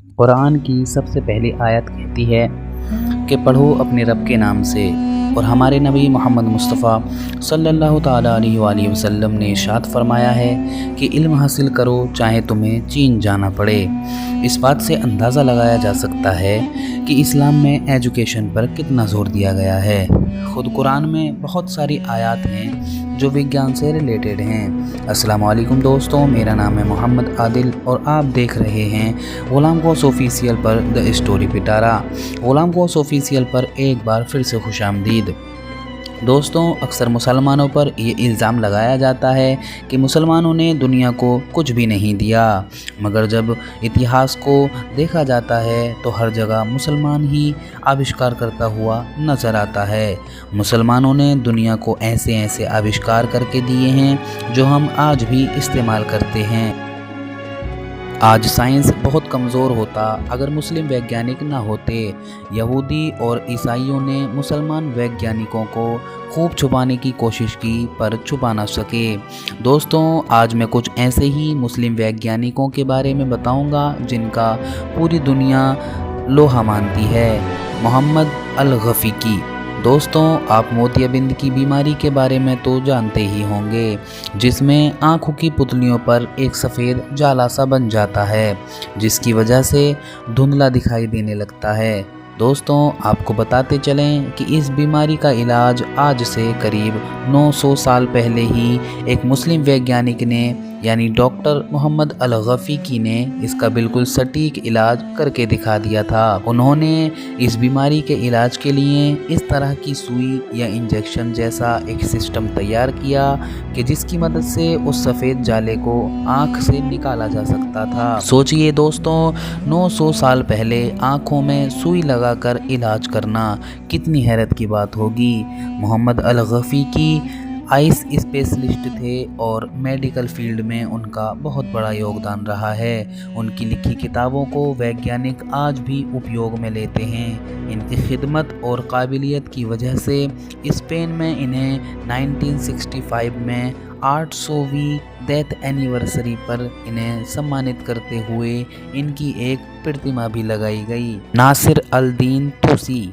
कुरान की सबसे पहली आयत कहती है कि पढ़ो अपने रब के नाम से। और हमारे नबी मोहम्मद मुस्तफ़ा सल्लल्लाहु ताला अलैहि वसल्लम ने इरशाद फरमाया है कि इल्म हासिल करो चाहे तुम्हें चीन जाना पड़े। इस बात से अंदाज़ा लगाया जा सकता है कि इस्लाम में एजुकेशन पर कितना ज़ोर दिया गया है। ख़ुद कुरान में बहुत सारी आयत हैं जो विज्ञान से रिलेटेड हैं। अस्सलाम वालेकुम दोस्तों, मेरा नाम है मोहम्मद आदिल और आप देख रहे हैं ग़ुलाम गौस ऑफिशियल पर the story Pitara. Ghulam Ghaus official पर एक बार फिर से खुशामदीद। दोस्तों, अक्सर मुसलमानों पर ये इल्ज़ाम लगाया जाता है कि मुसलमानों ने दुनिया को कुछ भी नहीं दिया, मगर जब इतिहास को देखा जाता है तो हर जगह मुसलमान ही आविष्कार करता हुआ नज़र आता है। मुसलमानों ने दुनिया को ऐसे ऐसे आविष्कार करके दिए हैं जो हम आज भी इस्तेमाल करते हैं। आज साइंस बहुत कमज़ोर होता अगर मुस्लिम वैज्ञानिक ना होते। यहूदी और ईसाइयों ने मुसलमान वैज्ञानिकों को खूब छुपाने की कोशिश की पर छुपा ना सके। दोस्तों, आज मैं कुछ ऐसे ही मुस्लिम वैज्ञानिकों के बारे में बताऊंगा जिनका पूरी दुनिया लोहा मानती है। मोहम्मद अल-गफ़ीकी। दोस्तों, आप मोतियाबिंद की बीमारी के बारे में तो जानते ही होंगे, जिसमें आँखों की पुतलियों पर एक सफ़ेद जाला सा बन जाता है जिसकी वजह से धुंधला दिखाई देने लगता है। दोस्तों, आपको बताते चलें कि इस बीमारी का इलाज आज से करीब 900 साल पहले ही एक मुस्लिम वैज्ञानिक ने यानी डॉक्टर मोहम्मद अल-गफ़ीकी ने इसका बिल्कुल सटीक इलाज करके दिखा दिया था। उन्होंने इस बीमारी के इलाज के लिए इस तरह की सुई या इंजेक्शन जैसा एक सिस्टम तैयार किया कि जिसकी मदद से उस सफ़ेद जाले को आँख से निकाला जा सकता था। सोचिए दोस्तों, 900 साल पहले आँखों में सुई लगाकर इलाज करना कितनी हैरत की बात होगी। मोहम्मद अल-गफ़ीकी आइस स्पेशलिस्ट थे और मेडिकल फील्ड में उनका बहुत बड़ा योगदान रहा है। उनकी लिखी किताबों को वैज्ञानिक आज भी उपयोग में लेते हैं। इनकी खिदमत और काबिलियत की वजह से स्पेन में इन्हें 1965 में 800वीं डेथ एनिवर्सरी पर इन्हें सम्मानित करते हुए इनकी एक प्रतिमा भी लगाई गई। नासिर अल-दीन तूसी।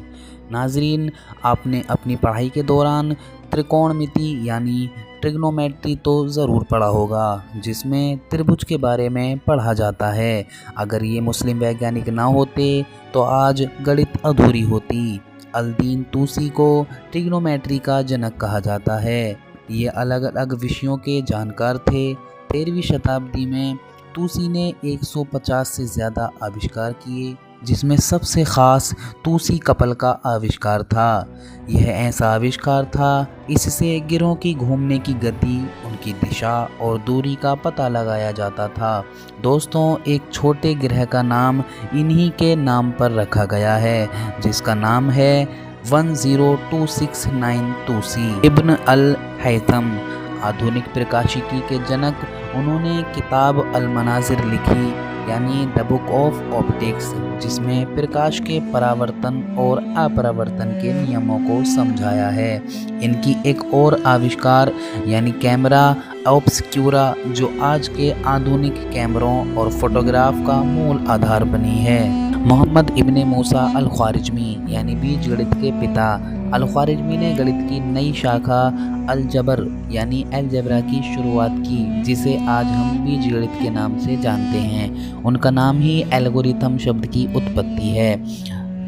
नाजरीन, आपने अपनी पढ़ाई के दौरान त्रिकोणमिति यानी ट्रिग्नोमेट्री तो ज़रूर पढ़ा होगा, जिसमें त्रिभुज के बारे में पढ़ा जाता है। अगर ये मुस्लिम वैज्ञानिक ना होते तो आज गणित अधूरी होती। अल-दीन तूसी को ट्रिग्नोमेट्री का जनक कहा जाता है। ये अलग अलग विषयों के जानकार थे। 13वीं शताब्दी में तूसी ने 150 से ज़्यादा आविष्कार किए, जिसमें सबसे ख़ास तूसी कपल का आविष्कार था। यह ऐसा आविष्कार था इससे गिरों की घूमने की गति, उनकी दिशा और दूरी का पता लगाया जाता था। दोस्तों, एक छोटे ग्रह का नाम इन्हीं के नाम पर रखा गया है, जिसका नाम है 10269 तूसी। इब्न अल-हैथम, आधुनिक प्रकाशिकी के जनक, उन्होंने किताब अल-मनाज़िर लिखी यानी द बुक ऑफ ऑप्टिक्स, जिसमें प्रकाश के परावर्तन और अपरावर्तन के नियमों को समझाया है। इनकी एक और आविष्कार यानी कैमरा ऑब्सक्यूरा, जो आज के आधुनिक कैमरों और फोटोग्राफ का मूल आधार बनी है। मोहम्मद इब्ने मूसा अल-ख्वारिज़मी यानी बीजगणित के पिता। अल-ख्वारिज़मी ने गणित की नई शाखा अलजबर यानी अलजेब्रा की शुरुआत की, जिसे आज हम बीजगणित के नाम से जानते हैं। उनका नाम ही एल्गोरिथम शब्द की उत्पत्ति है।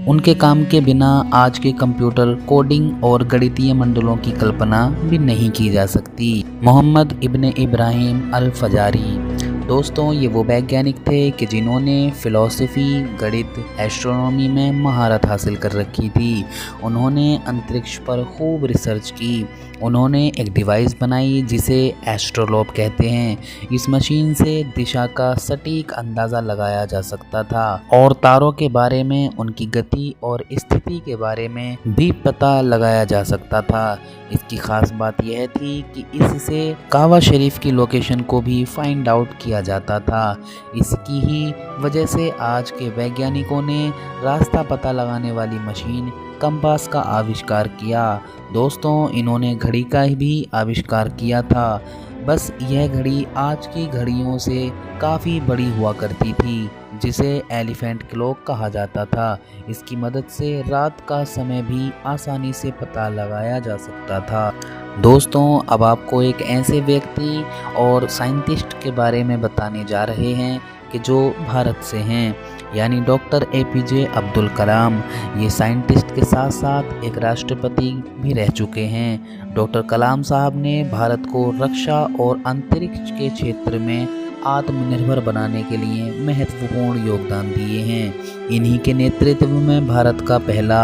उनके काम के बिना आज के कंप्यूटर कोडिंग और गणितीय मंडलों की कल्पना भी नहीं की जा सकती। मोहम्मद इब्ने इब्राहिम अल-फजारी। दोस्तों, ये वो वैज्ञानिक थे कि जिन्होंने फ़िलॉसफी, गणित, एस्ट्रोनॉमी में महारत हासिल कर रखी थी। उन्होंने अंतरिक्ष पर खूब रिसर्च की। उन्होंने एक डिवाइस बनाई जिसे एस्ट्रोलॉब कहते हैं। इस मशीन से दिशा का सटीक अंदाज़ा लगाया जा सकता था और तारों के बारे में, उनकी गति और स्थिति के बारे में भी पता लगाया जा सकता था। इसकी ख़ास बात यह थी कि इससे कावा शरीफ की लोकेशन को भी फाइंड आउट किया जाता था। इसकी ही वजह से आज के वैज्ञानिकों ने रास्ता पता लगाने वाली मशीन कंपास का आविष्कार किया। दोस्तों, इन्होंने घड़ी का भी आविष्कार किया था। बस यह घड़ी आज की घड़ियों से काफ़ी बड़ी हुआ करती थी। जिसे एलिफेंट क्लॉक कहा जाता था। इसकी मदद से रात का समय भी आसानी से पता लगाया जा सकता था। दोस्तों, अब आपको एक ऐसे व्यक्ति और साइंटिस्ट के बारे में बताने जा रहे हैं कि जो भारत से हैं, यानी डॉक्टर एपीजे अब्दुल कलाम। ये साइंटिस्ट के साथ साथ एक राष्ट्रपति भी रह चुके हैं। डॉक्टर कलाम साहब ने भारत को रक्षा और अंतरिक्ष के क्षेत्र में आत्मनिर्भर बनाने के लिए महत्वपूर्ण योगदान दिए हैं। इन्हीं के नेतृत्व में भारत का पहला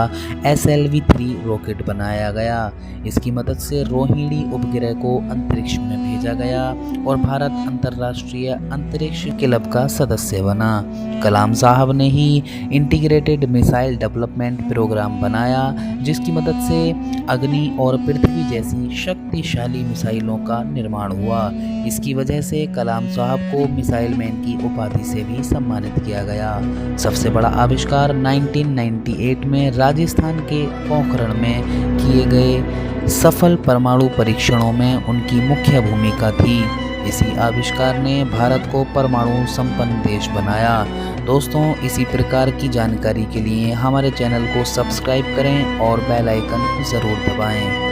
SLV-3 रॉकेट बनाया गया। इसकी मदद से रोहिणी उपग्रह को अंतरिक्ष में भेजा गया और भारत अंतर्राष्ट्रीय अंतरिक्ष क्लब का सदस्य बना। कलाम साहब ने ही इंटीग्रेटेड मिसाइल डेवलपमेंट प्रोग्राम बनाया, जिसकी मदद से अग्नि और पृथ्वी जैसी शक्तिशाली मिसाइलों का निर्माण हुआ। इसकी वजह से कलाम साहब को मिसाइल मैन की उपाधि से भी सम्मानित किया गया। सबसे बड़ा आविष्कार 1998 में राजस्थान के पोखरण में किए गए सफल परमाणु परीक्षणों में उनकी मुख्य भूमिका थी। इसी आविष्कार ने भारत को परमाणु संपन्न देश बनाया। दोस्तों, इसी प्रकार की जानकारी के लिए हमारे चैनल को सब्सक्राइब करें और बेल आइकन ज़रूर दबाएं।